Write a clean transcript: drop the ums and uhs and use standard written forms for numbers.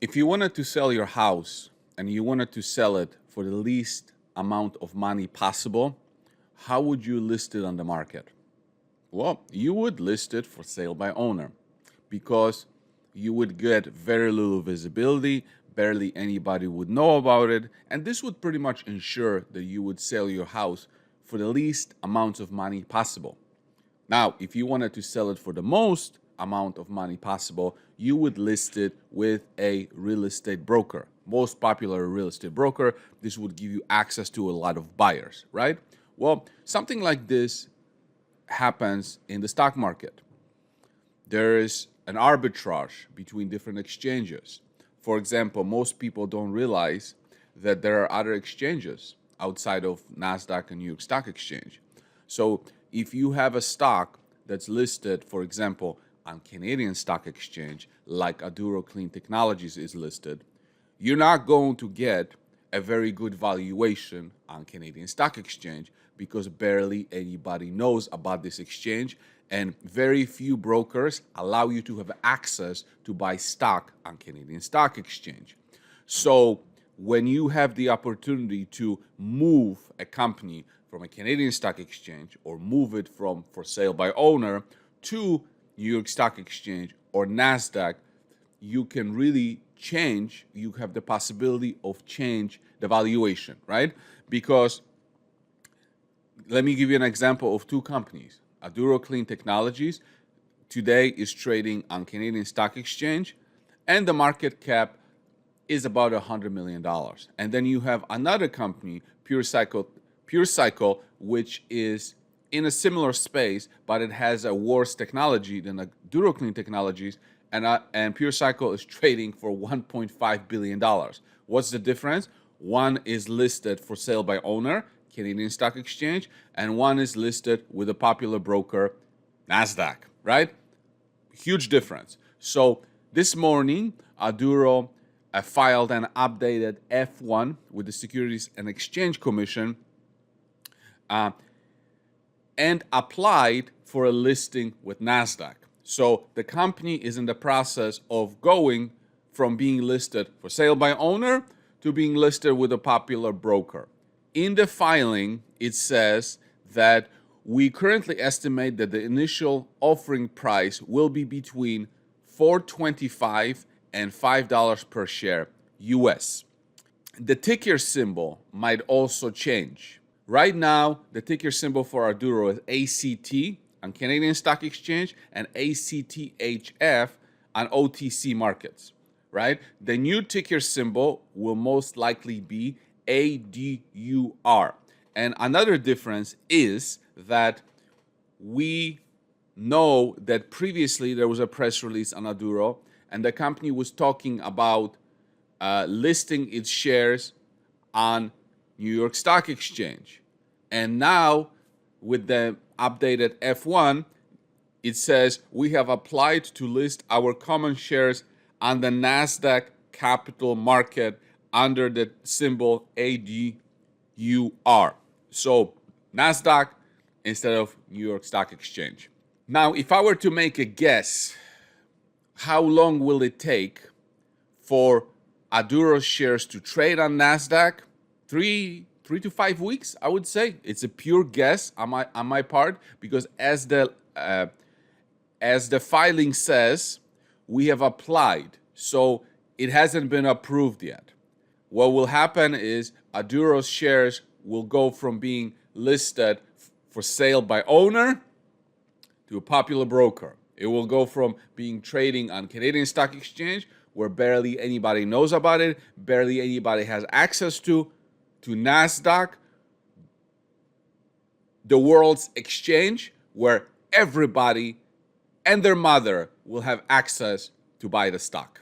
If you wanted to sell your house and you wanted to sell it for the least amount of money possible, how would you list it on the market? Well, you would list it for sale by owner because you would get very little visibility, barely anybody would know about it, and this would pretty much ensure that you would sell your house for the least amount of money possible. Now, if you wanted to sell it for the most amount of money possible, you would list it with a real estate broker. Most popular real estate broker, this would give you access to a lot of buyers, right? Well, something like this happens in the stock market. There is an arbitrage between different exchanges. For example, most people don't realize that there are other exchanges outside of Nasdaq and New York Stock Exchange. So if you have a stock that's listed, for example, on Canadian Stock Exchange, like Aduro Clean Technologies is listed, you're not going to get a very good valuation on Canadian Stock Exchange because barely anybody knows about this exchange, and very few brokers allow you to have access to buy stock on Canadian Stock Exchange. So when you have the opportunity to move a company from a Canadian Stock Exchange or move it from for sale by owner to New York Stock Exchange or Nasdaq, you can really change, you have the possibility of change the valuation, right? Because let me give you an example of two companies. Aduro Clean Technologies today is trading on Canadian Stock Exchange, and the market cap is about $100 million. And then you have another company, PureCycle, which is in a similar space, but it has a worse technology than Aduro Clean Technologies, and PureCycle is trading for $1.5 billion. What's the difference? One is listed for sale by owner, Canadian Stock Exchange, and one is listed with a popular broker, Nasdaq, right? Huge difference. So this morning, Aduro filed an updated F1 with the Securities and Exchange Commission and applied for a listing with Nasdaq. So the company is in the process of going from being listed for sale by owner to being listed with a popular broker. In the filing, it says that we currently estimate that the initial offering price will be between $4.25 and $5 per share US. The ticker symbol might also change. Right now, the ticker symbol for Aduro is ACT on Canadian Stock Exchange and ACTHF on OTC markets, right? The new ticker symbol will most likely be ADUR. And another difference is that we know that previously there was a press release on Aduro, and the company was talking about listing its shares on New York Stock Exchange. And now, with the updated F1, it says we have applied to list our common shares on the Nasdaq Capital Market under the symbol ADUR. So Nasdaq instead of New York Stock Exchange. Now, if I were to make a guess, how long will it take for Aduro shares to trade on Nasdaq? Three to 5 weeks, I would say. It's a pure guess on my part, because as the filing says, we have applied, so it hasn't been approved yet. What will happen is Aduro's shares will go from being listed for sale by owner to a popular broker. It will go from being trading on Canadian Stock Exchange, where barely anybody knows about it, barely anybody has access to Nasdaq, the world's exchange, where everybody and their mother will have access to buy the stock.